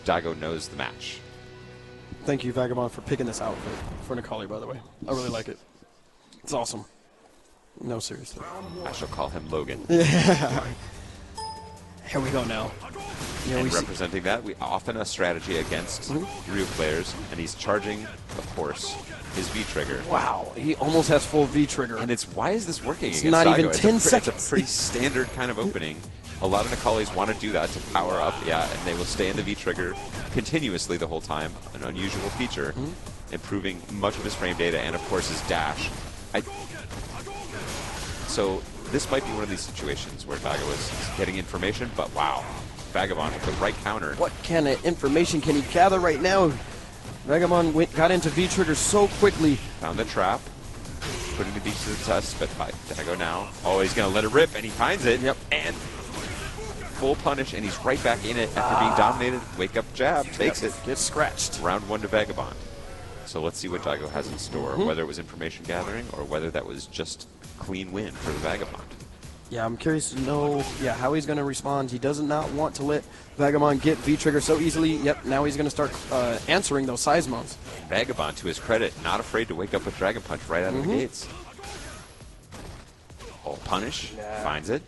Daigo knows the match. Thank you, Vagabond, for picking this outfit for Nikali, by the way. I really like it. It's awesome. No, seriously. I shall call him Logan. Yeah. Here we go now. And representing that, we often a strategy against Ryu players, and he's charging, of course, his V trigger. Wow, he almost has full V trigger. And it's, why is this working it's against not Daigo? even 10 seconds. It's a pretty standard kind of opening. A lot of Nikalis want to do that to power up, yeah, and they will stay in the V trigger continuously the whole time. An unusual feature, improving much of his frame data and, of course, his dash. So this might be one of these situations where Daigo is getting information, but wow, Vagabond with the right counter. What kind of information can he gather right now? Vagabond got into V trigger so quickly. Found the trap, putting the beast to the test, but Daigo now. Oh, he's going to let it rip, and he finds it. Yep. And full punish, and he's right back in it after being dominated. Wake up jab, takes it. Gets scratched. Round 1 to Vagabond. So let's see what Daigo has in store, whether it was information gathering or whether that was just clean win for the Vagabond. Yeah, I'm curious to know how he's going to respond. He does not want to let Vagabond get V-trigger so easily. Yep, now he's going to start answering those seismos. Vagabond, to his credit, not afraid to wake up with Dragon Punch right out of the gates. Oh, punish, finds it.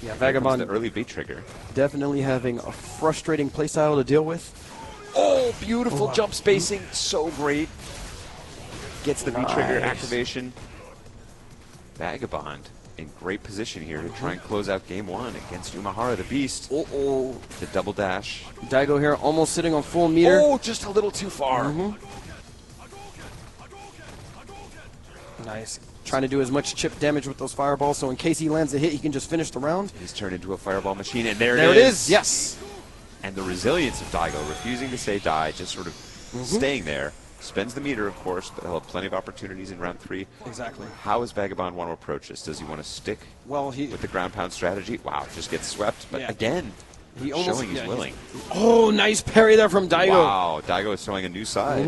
Yeah, Vagabond, the early V-trigger. Definitely having a frustrating playstyle to deal with. Oh, beautiful jump spacing, so great. Gets the V-trigger activation. Vagabond in great position here to try and close out game 1 against Umehara, the beast. The double dash. Daigo here almost sitting on full meter. Oh, just a little too far. Nice. Trying to do as much chip damage with those fireballs, so in case he lands a hit, he can just finish the round. He's turned into a fireball machine, and there it is. Yes. And the resilience of Daigo, refusing to say die, just sort of staying there. Spends the meter, of course, but he'll have plenty of opportunities in round 3. Exactly. How does Vagabond want to approach this? Does he want to stick with the ground pound strategy? Wow, just gets swept. But again, he almost, showing he's willing. Oh, nice parry there from Daigo. Wow, Daigo is showing a new side.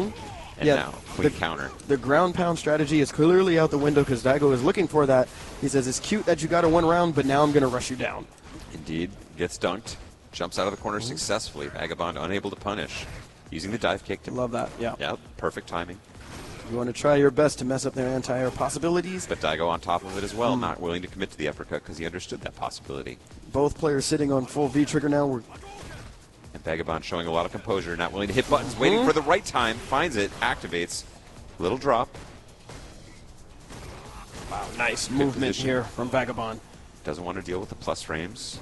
And now, clean counter. The ground pound strategy is clearly out the window because Daigo is looking for that. He says, it's cute that you got a 1 round, but now I'm going to rush you down. Indeed. Gets dunked. Jumps out of the corner successfully. Vagabond unable to punish. Using the dive kick to... Love that, yeah. Yep, perfect timing. You want to try your best to mess up their entire possibilities. But Daigo on top of it as well, not willing to commit to the uppercut because he understood that possibility. Both players sitting on full V-trigger now. And Vagabond showing a lot of composure, not willing to hit buttons, waiting for the right time, finds it, activates. Little drop. Wow, nice movement here from Vagabond. Doesn't want to deal with the plus frames.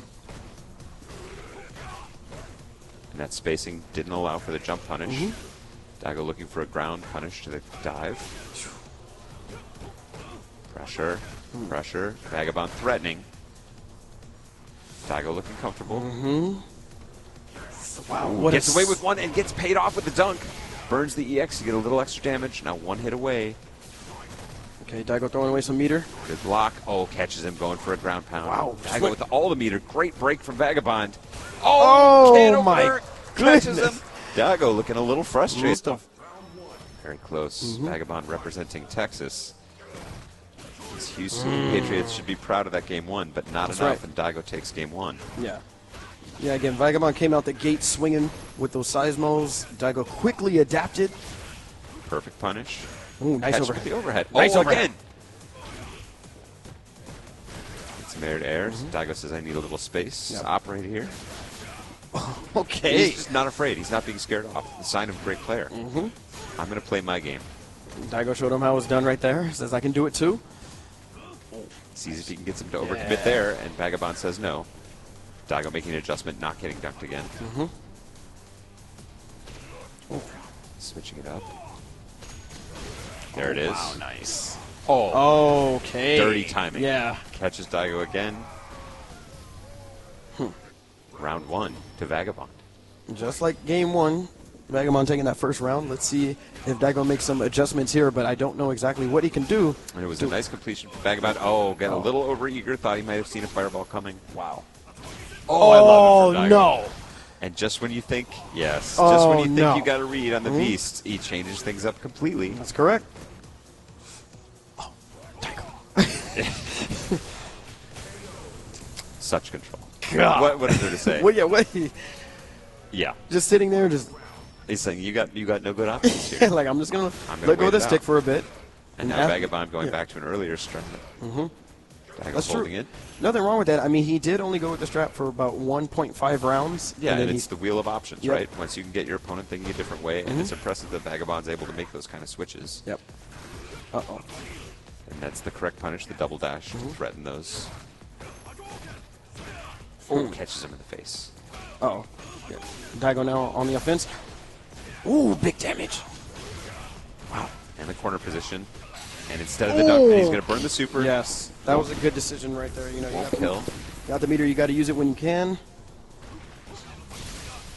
And that spacing didn't allow for the jump punish. Daigo looking for a ground punish to the dive. Pressure, pressure. Vagabond threatening. Daigo looking comfortable. Wow, gets away with one and gets paid off with the dunk. Burns the EX to get a little extra damage. Now 1 hit away. Okay, Daigo throwing away some meter. Good block. Oh, catches him going for a ground pound. Wow. Daigo with all the meter. Great break from Vagabond. Oh my catches goodness. him. Daigo looking a little frustrated. Very close. Vagabond representing Texas. These Houston Patriots should be proud of that game 1, but not enough, and Daigo takes game 1. Yeah. Yeah, again, Vagabond came out the gate swinging with those seismos. Daigo quickly adapted. Perfect punish. Ooh, nice overhead. The overhead. Nice overhead. Again. It's some air to air. Daigo says, I need a little space. Operate here. Okay. He's just not afraid. He's not being scared off. The sign of a great player. I'm going to play my game. Daigo showed him how it was done right there. Says, I can do it too. Sees if he can get him to overcommit there, and Vagabond says no. Daigo making an adjustment, not getting dunked again. Switching it up. There it is. Wow, nice. Oh, okay. Dirty timing. Yeah. Catches Daigo again. Round 1 to Vagabond. Just like game 1, Vagabond taking that first round. Let's see if Daigo makes some adjustments here, but I don't know exactly what he can do. And it was a nice completion for Vagabond. Oh, got a little overeager. Thought he might have seen a fireball coming. Wow. Oh, I love it for Daigo. No. And just when you think, just when you think you got a read on the beast, he changes things up completely. That's correct. Oh, Daigo. Such control. God. What is there to say? Well, yeah, Yeah. Just sitting there, just He's saying you got no good options here. like I'm just gonna I'm gonna let go wait of the it stick out. for a bit. And now Vagabond going back to an earlier strat. Daigo That's holding true. it. Nothing wrong with that. I mean, he did only go with the strap for about 1.5 rounds. Yeah, and and then it's the wheel of options, Yep. right? Once you can get your opponent thinking a different way, and it's impressive that Vagabond's able to make those kind of switches. Yep. Uh-oh. And that's the correct punish, the double dash, to threaten those. Catches him in the face. Uh-oh. Yeah. Daigo now on the offense. Ooh, big damage. Wow. And the corner position. And instead of the duck, he's going to burn the super. Yes, that was a good decision right there. You know, Won't kill. got the meter. You got to use it when you can.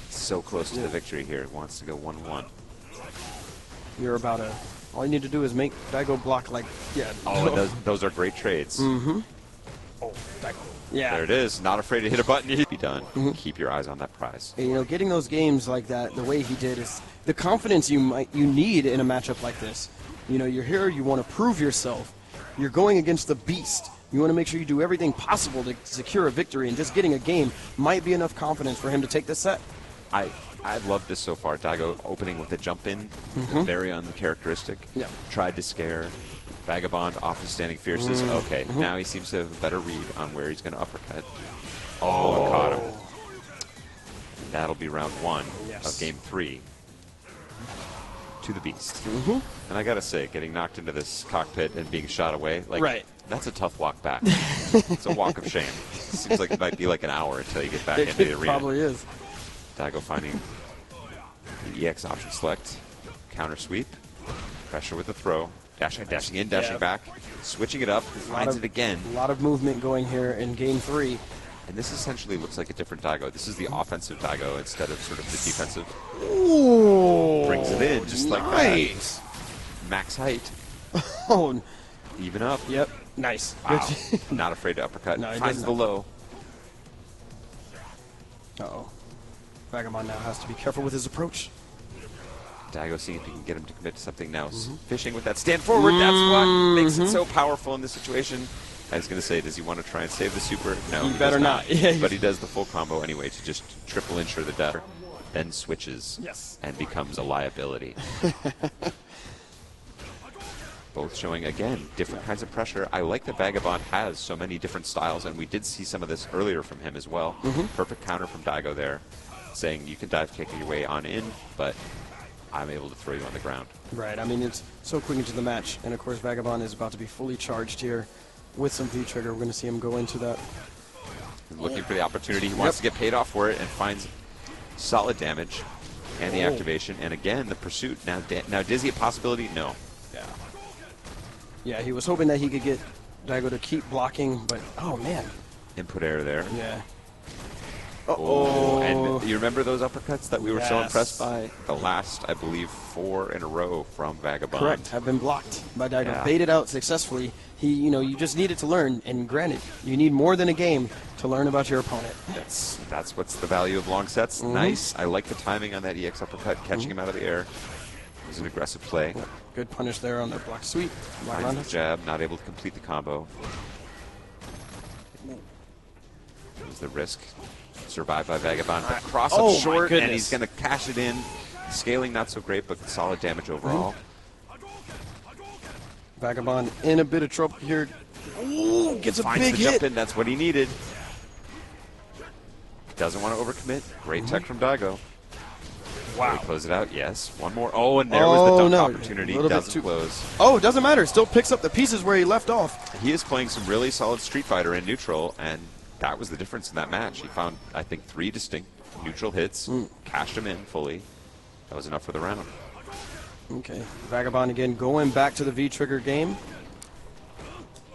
So close to the victory here. Wants to go 1-1. You're about to. All you need to do is make Daigo block like Oh, and those are great trades. Oh, Daigo. Yeah. There it is. Not afraid to hit a button. You'd be done. Keep your eyes on that prize. And, you know, getting those games like that, the way he did, is the confidence you need in a matchup like this. You know, you're here, you want to prove yourself. You're going against the beast. You want to make sure you do everything possible to secure a victory, and just getting a game might be enough confidence for him to take this set. I've loved this so far. Daigo opening with a jump in, very uncharacteristic. Yeah. Tried to scare Vagabond off his standing fierces. Okay, now he seems to have a better read on where he's going to uppercut. Oh, and caught him. And that'll be round 1 of game 3. To the beast. And I gotta say, getting knocked into this cockpit and being shot away, like, that's a tough walk back. It's a walk of shame. Seems like it might be like an hour until you get back into the arena. It probably is. Daigo finding the EX option select, counter sweep, pressure with the throw, dashing in, dashing back, switching it up, finds it again. A lot of movement going here in game 3. And this essentially looks like a different Daigo. This is the offensive Daigo instead of sort of the defensive. Ooh, Brings it in just like that. Max height. Oh, Even up. yep, nice. Wow. Not afraid to uppercut. No, he Finds doesn't. the low. Uh-oh. Vagabond now has to be careful with his approach. Daigo seeing if he can get him to commit to something now. Fishing with that stand forward. That's what makes it so powerful in this situation. I was going to say, does he want to try and save the super? No, He he better does not. Yeah, but he does the full combo anyway to just triple insure the death. Then switches and becomes a liability. Both showing, again, different kinds of pressure. I like that Vagabond has so many different styles, and we did see some of this earlier from him as well. Perfect counter from Daigo there, saying you can dive kick your way on in, but I'm able to throw you on the ground. Right, I mean, it's so quick into the match. And, of course, Vagabond is about to be fully charged here with some V-trigger. We're going to see him go into that. Looking for the opportunity. He wants to get paid off for it and finds solid damage and the activation. And, again, the pursuit. Now Dizzy a possibility? No. Yeah. Yeah, he was hoping that he could get Daigo to keep blocking, but, oh, man. Input error there. Yeah. Oh, and you remember those uppercuts that we were so Yes. impressed by? The last, I believe, 4 in a row from Vagabond. Correct. Have been blocked by Daigo. Yeah. Baited out successfully. You just needed to learn. And granted, you need more than a game to learn about your opponent. That's what's the value of long sets. Nice. I like the timing on that EX uppercut, catching him out of the air. It was an aggressive play. Good punish there on the block sweep. Block Finds round. the jab, not able to complete the combo. It was the risk. Survived by Vagabond, but cross up my short, and goodness. he's going to cash it in. Scaling not so great, but solid damage overall. Vagabond in a bit of trouble here. Ooh, gets a Finds big the hit. jump in, that's what he needed. Doesn't want to overcommit. Great tech from Daigo. Will he close it out? Yes. One more. Oh, and there was the dunk opportunity. Doesn't close. Oh, it doesn't matter. Still picks up the pieces where he left off. He is playing some really solid Street Fighter in neutral, and that was the difference in that match. He found, I think, 3 distinct neutral hits, cashed him in fully. That was enough for the round. Okay. Vagabond again going back to the V-trigger game.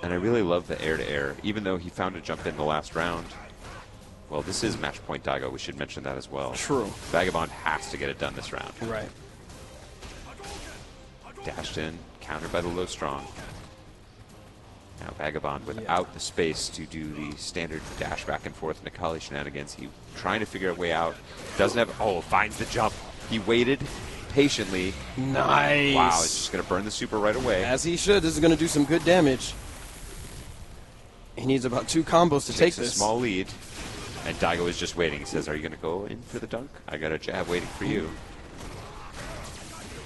And I really love the air-to-air, even though he found a jump in the last round. Well, this is match point Daigo. We should mention that as well. True. Vagabond has to get it done this round. Right. Dashed in, countered by the low strong. Now Vagabond without the space to do the standard dash back and forth Nikali shenanigans. He trying to figure a way out. Doesn't have, finds the jump. He waited patiently. Nice. Wow, it's just going to burn the super right away. As he should. This is going to do some good damage. He needs about 2 combos to take Takes this. a small lead. And Daigo is just waiting. He says, are you going to go in for the dunk? I got a jab waiting for you.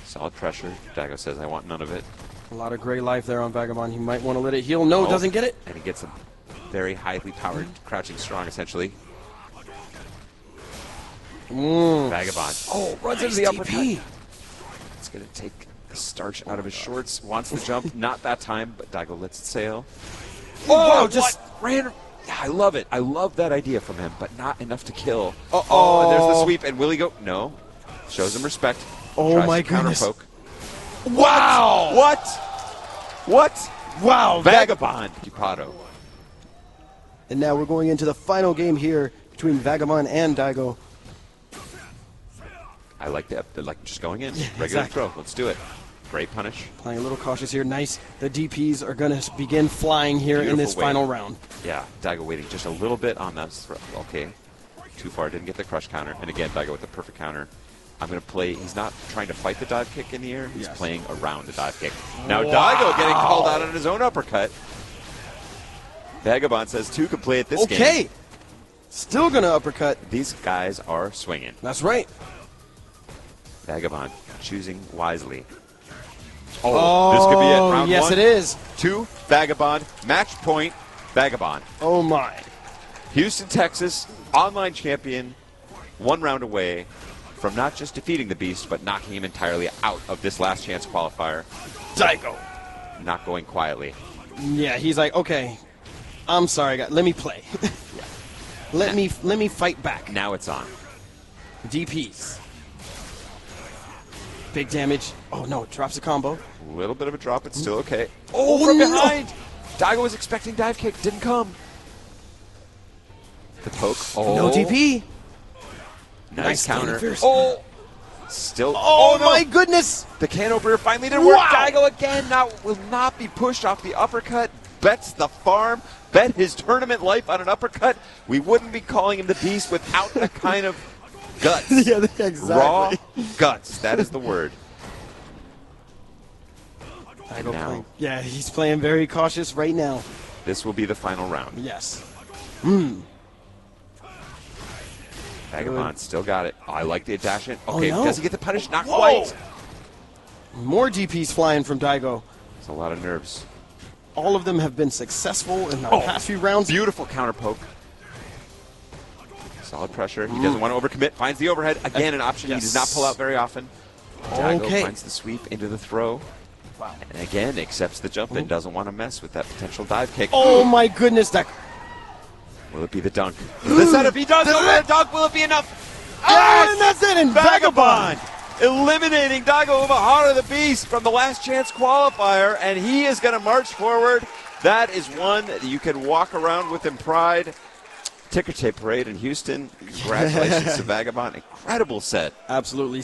Solid pressure. Daigo says, I want none of it. A lot of gray life there on Vagabond. He might want to let it heal. No, doesn't get it. And he gets a very highly powered crouching strong, essentially. Vagabond. Oh, runs nice into the uppercut. TP. It's going to take the starch out of his shorts. Wants the jump. Not that time, but Daigo lets it sail. Oh, just ran. Yeah, I love it. I love that idea from him, but not enough to kill. Oh, and there's the sweep. And will he go? No. Shows him respect. Oh, Tries my to counter goodness. poke. Wow. What? Wow. Vagabond. Kipado. And now we're going into the final game here between Vagabond and Daigo. I like that. They're like just going in. Yeah, Regular exactly. throw. Let's do it. Great punish. Playing a little cautious here. Nice. The DPs are going to begin flying here in this Beautiful final wave. round. Yeah, Daigo waiting just a little bit on that throw. Okay. Too far. Didn't get the crush counter. And again, Daigo with the perfect counter. I'm going to play. He's not trying to fight the dive kick in the air. He's playing around the dive kick. Now Daigo getting called out on his own uppercut. Vagabond says 2 can play at this game. Okay. Still going to uppercut. These guys are swinging. That's right. Vagabond choosing wisely. Oh, this could be it. Round yes, 1. it is. 2, Vagabond. Match point, Vagabond. Oh, my. Houston, Texas, online champion, 1 round away from not just defeating the Beast, but knocking him entirely out of this last chance qualifier. Daigo. Not going quietly. Yeah, he's like, okay, I'm sorry, guys. Let me play. Let me fight back. Now it's on. DPs. Big damage. Oh, no, drops a combo. A little bit of a drop, it's still okay. Oh, from no. behind! Daigo was expecting dive kick, didn't come. The poke. Oh. No DP. Nice counter. Fierce. Oh! Still. Oh, no. my goodness. The can opener finally didn't work. Wow. Daigo again will not be pushed off the uppercut. Bets the farm. Bet his tournament life on an uppercut. We wouldn't be calling him the Beast without that kind of guts. Yeah, exactly. Raw guts. That is the word. Daigo Now. playing. Yeah, he's playing very cautious right now. This will be the final round. Yes. Vagabond still got it. Oh, I like the dash in. Okay, no. does he get the punish? Not Whoa. quite. More DPs flying from Daigo. It's a lot of nerves. All of them have been successful in the past few rounds. Beautiful counter poke. Solid pressure. He doesn't want to overcommit. Finds the overhead. Again, an option he does not pull out very often. Daigo Okay. finds the sweep into the throw. Wow. And again, accepts the jump and doesn't want to mess with that potential dive kick. Oh, my goodness. Will it be the dunk? The setup. He does it. The dunk. Will it be enough? Oh, and that's it. And Vagabond. Eliminating Daigo Umehara, the Beast, from the last chance qualifier, and he is going to march forward. That is one that you can walk around with in pride. Ticker tape parade in Houston. Congratulations to Vagabond. Incredible set. Absolutely.